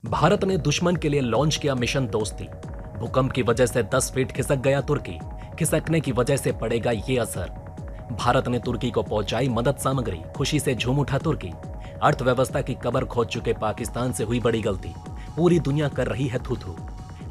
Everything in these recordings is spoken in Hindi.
भारत ने दुश्मन के लिए लॉन्च किया मिशन दोस्ती। भूकंप की वजह से 10 फीट खिसक गया तुर्की। खिसकने की वजह से पड़ेगा ये असर। भारत ने तुर्की को पहुंचाई मदद सामग्री। खुशी से झूम उठा तुर्की। अर्थव्यवस्था की कबर खोद चुके पाकिस्तान से हुई बड़ी गलती। पूरी दुनिया कर रही है थू थू।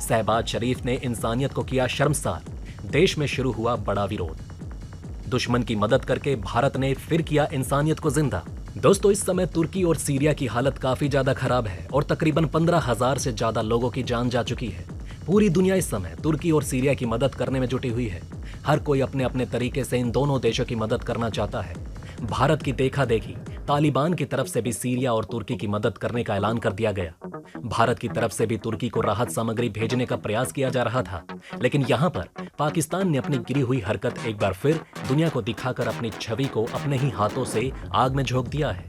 शहबाज शरीफ ने इंसानियत को किया शर्मसार। देश में शुरू हुआ बड़ा विरोध। दुश्मन की मदद करके भारत ने फिर किया इंसानियत को जिंदा। दोस्तों, इस समय तुर्की और सीरिया की हालत काफी ज्यादा खराब है और तकरीबन 15,000 से ज्यादा लोगों की जान जा चुकी है। पूरी दुनिया इस समय तुर्की और सीरिया की मदद करने में जुटी हुई है। हर कोई अपने अपने तरीके से इन दोनों देशों की मदद करना चाहता है। भारत की देखा देखी तालिबान की तरफ से भी सीरिया और तुर्की की मदद करने का ऐलान कर दिया गया। भारत की तरफ से भी तुर्की को राहत सामग्री भेजने का प्रयास किया जा रहा था, लेकिन यहाँ पर पाकिस्तान ने अपनी गिरी हुई हरकत एक बार फिर दुनिया को दिखाकर अपनी छवि को अपने ही हाथों से आग में झोंक दिया है।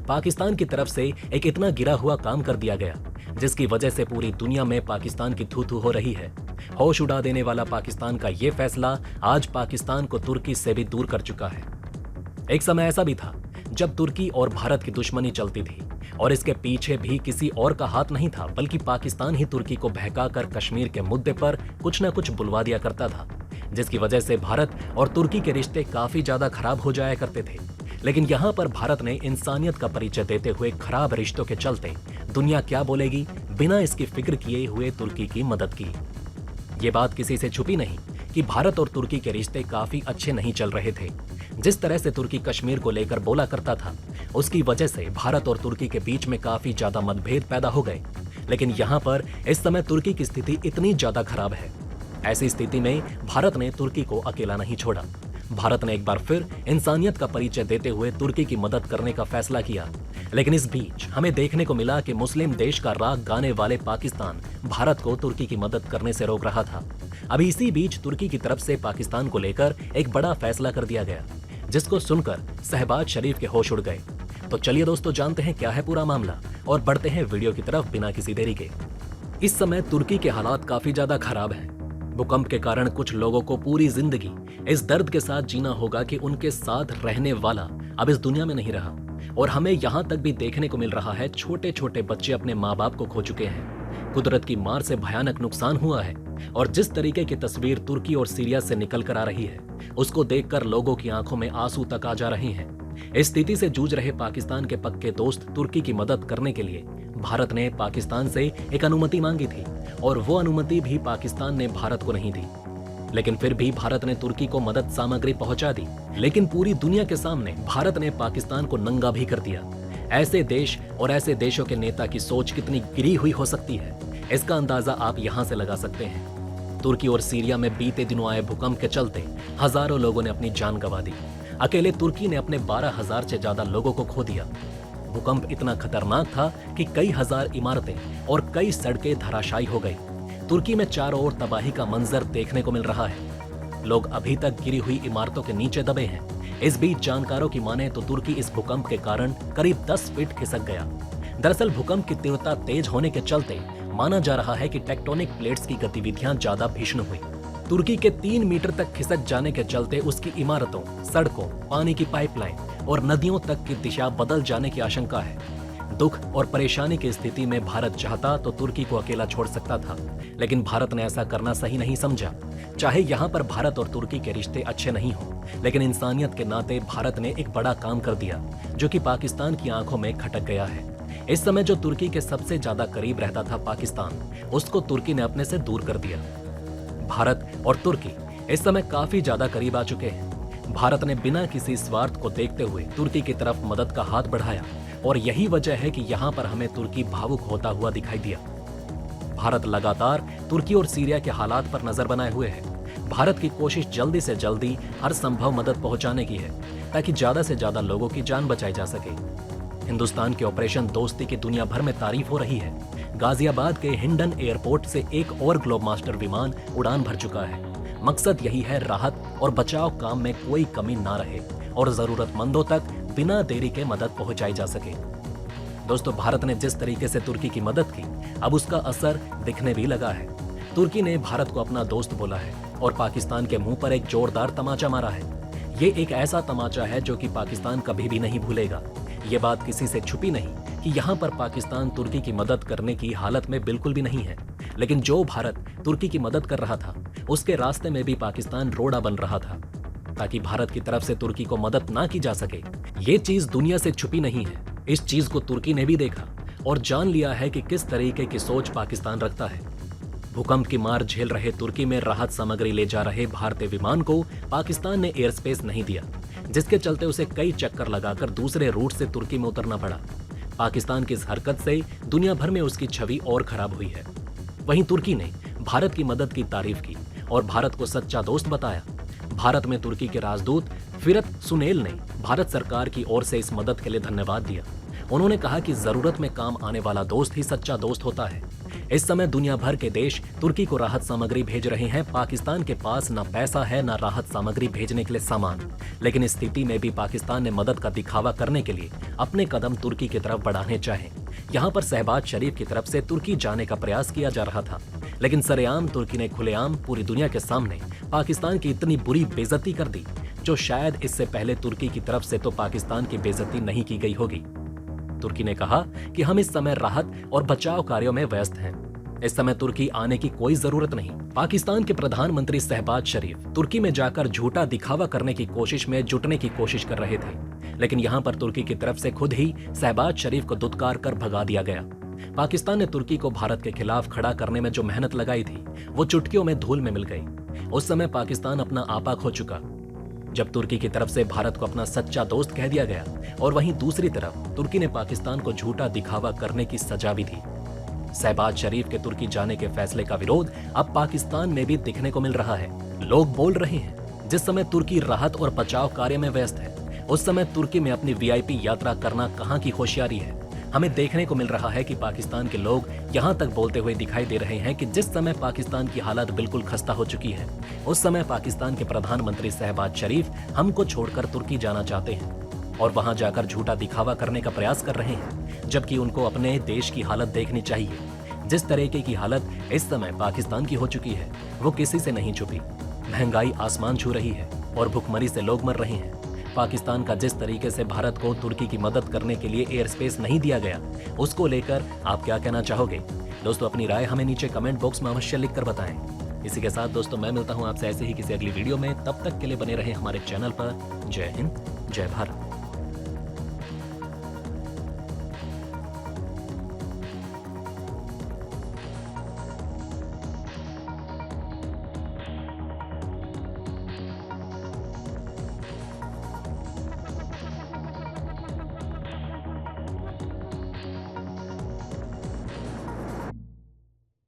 पाकिस्तान की तरफ से एक इतना गिरा हुआ काम कर दिया गया जिसकी वजह से पूरी दुनिया में पाकिस्तान की थू थू हो रही है। होश उड़ा देने वाला पाकिस्तान का ये फैसला आज पाकिस्तान को तुर्की से भी दूर कर चुका है। एक समय ऐसा भी था जब तुर्की और भारत की दुश्मनी चलती थी और इसके पीछे भी किसी और का हाथ नहीं था, बल्कि पाकिस्तान ही तुर्की को बहकाकर कश्मीर के मुद्दे पर कुछ न कुछ बुलवा दिया करता था, जिसकी वजह से भारत और तुर्की के रिश्ते काफी ज्यादा खराब हो जाया करते थे। लेकिन यहाँ पर भारत ने इंसानियत का परिचय देते हुए खराब रिश्तों के चलते दुनिया क्या बोलेगी बिना इसकी फिक्र किए हुए तुर्की की मदद की। ये बात किसी से छुपी नहीं कि भारत और तुर्की के रिश्ते काफी अच्छे नहीं चल रहे थे। जिस तरह से तुर्की कश्मीर को लेकर बोला करता था, उसकी वजह से भारत और तुर्की के बीच में काफी ज्यादा मतभेद पैदा हो गए। लेकिन यहाँ पर इस समय तुर्की की स्थिति इतनी ज्यादा खराब है। ऐसी स्थिति में भारत ने तुर्की को अकेला नहीं छोड़ा। भारत ने एक बार फिर इंसानियत का परिचय देते हुए तुर्की की मदद करने का फैसला किया। लेकिन इस बीच हमें देखने को मिला कि मुस्लिम देश का राग गाने वाले पाकिस्तान भारत को तुर्की की मदद करने से रोक रहा था। अभी इसी बीच तुर्की की तरफ से पाकिस्तान को लेकर एक बड़ा फैसला कर दिया गया, जिसको सुनकर शहबाज शरीफ के होश उड़ गए। तो चलिए दोस्तों, जानते हैं क्या है पूरा मामला और बढ़ते हैं वीडियो की तरफ बिना किसी देरी के। इस समय तुर्की के हालात काफी ज्यादा खराब हैं। भूकंप के कारण कुछ लोगों को पूरी जिंदगी इस दर्द के साथ जीना होगा कि उनके साथ रहने वाला अब इस दुनिया में नहीं रहा। और हमें यहाँ तक भी देखने को मिल रहा है छोटे छोटे बच्चे अपने माँ बाप को खो चुके हैं। कुदरत की मार से भयानक नुकसान हुआ है और जिस तरीके की तस्वीर तुर्की और सीरिया से निकल कर आ रही है, उसको देखकर लोगों की आंखों में आंसू तक आ जा रहे हैं। इस स्थिति से जूझ रहे पाकिस्तान के पक्के दोस्त तुर्की की मदद करने के लिए भारत ने पाकिस्तान से एक अनुमति मांगी थी और वो अनुमति भी पाकिस्तान ने भारत को नहीं दी। लेकिन फिर भी भारत ने तुर्की को मदद सामग्री पहुंचा दी। लेकिन पूरी दुनिया के सामने भारत ने पाकिस्तान को नंगा भी कर दिया। ऐसे देश और ऐसे देशों के नेता की सोच कितनी गिरी हुई हो सकती है, इसका अंदाजा आप यहाँ से लगा सकते हैं। तुर्की और सीरिया में बीते दिनों आए भूकंप के चलते हजारों लोगों ने अपनी जान गंवा दी। अकेले तुर्की ने अपने 12,000 से ज्यादा लोगों को खो दिया। भूकंप इतना खतरनाक था कि कई हजार इमारतें और कई सड़कें धराशायी हो गई। तुर्की में चारों ओर तबाही का मंजर देखने को मिल रहा है। लोग अभी तक गिरी हुई इमारतों के नीचे दबे हैं। इस बीच जानकारों की माने तो तुर्की इस भूकंप के कारण करीब 10 फीट खिसक गया। दरअसल भूकंप की तीव्रता तेज होने के चलते माना जा रहा है कि टेक्टोनिक प्लेट्स की गतिविधियां ज्यादा भीषण हुई। तुर्की के 3 मीटर तक खिसक जाने के चलते उसकी इमारतों, सड़कों, पानी की पाइपलाइन और नदियों तक की दिशा बदल जाने की आशंका है। दुख और परेशानी की स्थिति में भारत चाहता तो तुर्की को अकेला छोड़ सकता था, लेकिन भारत ने ऐसा करना सही नहीं समझा। चाहे यहाँ पर भारत और तुर्की के रिश्ते अच्छे नहीं हो, लेकिन इंसानियत के नाते भारत ने एक बड़ा काम कर दिया जो कि पाकिस्तान की आंखों में खटक गया है। इस समय जो तुर्की के सबसे ज्यादा करीब रहता था पाकिस्तान, उसको तुर्की ने अपने से दूर कर दिया। भारत और तुर्की इस समय काफी ज्यादा करीब आ चुके हैं। भारत ने बिना किसी स्वार्थ को देखते हुए तुर्की की तरफ मदद का हाथ बढ़ाया और यही वजह है कि यहाँ पर हमें तुर्की भावुक होता हुआ दिखाई दिया। भारत लगातार तुर्की और सीरिया के हालात पर नजर बनाए हुए है। भारत की कोशिश जल्दी से जल्दी हर संभव मदद पहुंचाने की है ताकि ज्यादा से ज्यादा लोगों की जान बचाई जा सके। हिंदुस्तान के ऑपरेशन दोस्ती की दुनिया भर में तारीफ हो रही है। गाजियाबाद के हिंडन एयरपोर्ट से एक और ग्लोबमास्टर विमान उड़ान भर चुका है। मकसद यही है राहत और बचाव काम में कोई कमी ना रहे और जरूरतमंदों तक बिना देरी के मदद पहुंचाई जा सके। दोस्तों, भारत ने जिस तरीके से तुर्की की मदद की, अब उसका असर दिखने भी लगा है। तुर्की ने भारत को अपना दोस्त बोला है और पाकिस्तान के मुंह पर एक जोरदार तमाचा मारा है। ये एक ऐसा तमाचा है जो कि पाकिस्तान कभी भी नहीं भूलेगा। ये बात किसी से छुपी नहीं कि यहाँ पर पाकिस्तान तुर्की की मदद करने की हालत में बिल्कुल भी नहीं है, लेकिन जो भारत तुर्की की मदद कर रहा था उसके रास्ते में भी पाकिस्तान रोड़ा बन रहा था ताकि भारत की तरफ से तुर्की को मदद ना की जा सके। ये चीज दुनिया से छुपी नहीं है, इस चीज को तुर्की ने भी देखा और जान लिया है कि किस तरीके की सोच पाकिस्तान रखता है। भूकंप की मार झेल रहे तुर्की में राहत सामग्री ले जा रहे भारतीय विमान को पाकिस्तान ने एयर स्पेस नहीं दिया, जिसके चलते उसे कई चक्कर लगाकर दूसरे रूट से तुर्की में उतरना पड़ा। पाकिस्तान की इस हरकत से दुनिया भर में उसकी छवि और खराब हुई है। वहीं तुर्की ने भारत की मदद की तारीफ की और भारत को सच्चा दोस्त बताया। भारत में तुर्की के राजदूत फिरत सुनेल ने भारत सरकार की ओर से इस मदद के लिए धन्यवाद दिया। उन्होंने कहा कि जरूरत में काम आने वाला दोस्त ही सच्चा दोस्त होता है। इस समय दुनिया भर के देश तुर्की को राहत सामग्री भेज रहे हैं। पाकिस्तान के पास न पैसा है न राहत सामग्री भेजने के लिए सामान, लेकिन इस स्थिति में भी पाकिस्तान ने मदद का दिखावा करने के लिए अपने कदम तुर्की की तरफ बढ़ाने चाहे। यहाँ पर शहबाज शरीफ की तरफ से तुर्की जाने का प्रयास किया जा रहा था, लेकिन सरेआम तुर्की ने खुलेआम पूरी दुनिया के सामने पाकिस्तान की इतनी बुरी बेइज्जती कर दी जो शायद इससे पहले तुर्की की तरफ से तो पाकिस्तान की बेइज्जती नहीं की गई होगी। तुर्की ने कहा कि हम इस समय राहत और बचाव कार्यों में व्यस्त हैं। इस समय तुर्की आने की कोई जरूरत नहीं। पाकिस्तान के प्रधानमंत्री शहबाज शरीफ तुर्की में जाकर झूठा दिखावा करने की कोशिश में जुटने की कोशिश कर रहे थे, लेकिन यहाँ पर तुर्की की तरफ से खुद ही शहबाज शरीफ को दुत्कार कर भगा दिया गया। पाकिस्तान ने तुर्की को भारत के खिलाफ खड़ा करने में जो मेहनत लगाई थी वो चुटकियों में धूल में मिल गई। उस समय पाकिस्तान अपना आपा खो चुका जब तुर्की की तरफ से भारत को अपना सच्चा दोस्त कह दिया गया, और वहीं दूसरी तरफ तुर्की ने पाकिस्तान को झूठा दिखावा करने की सजा भी दी। शहबाज शरीफ के तुर्की जाने के फैसले का विरोध अब पाकिस्तान में भी दिखने को मिल रहा है। लोग बोल रहे हैं जिस समय तुर्की राहत और बचाव कार्य में व्यस्त है उस समय तुर्की में अपनी वीआईपी यात्रा करना कहाँ की होशियारी है। हमें देखने को मिल रहा है कि पाकिस्तान के लोग यहाँ तक बोलते हुए दिखाई दे रहे हैं कि जिस समय पाकिस्तान की हालत बिल्कुल खस्ता हो चुकी है उस समय पाकिस्तान के प्रधानमंत्री शहबाज शरीफ हमको छोड़कर तुर्की जाना चाहते हैं और वहां जाकर झूठा दिखावा करने का प्रयास कर रहे हैं, जबकि उनको अपने देश की हालत देखनी चाहिए। जिस तरीके की हालत इस समय पाकिस्तान की हो चुकी है वो किसी से नहीं छुपी। महंगाई आसमान छू रही है और भुखमरी से लोग मर रहे हैं। पाकिस्तान का जिस तरीके से भारत को तुर्की की मदद करने के लिए एयर स्पेस नहीं दिया गया उसको लेकर आप क्या कहना चाहोगे? दोस्तों अपनी राय हमें नीचे कमेंट बॉक्स में अवश्य लिखकर बताएं। इसी के साथ दोस्तों मैं मिलता हूं आपसे ऐसे ही किसी अगली वीडियो में। तब तक के लिए बने रहें हमारे चैनल पर। जय हिंद, जय भारत।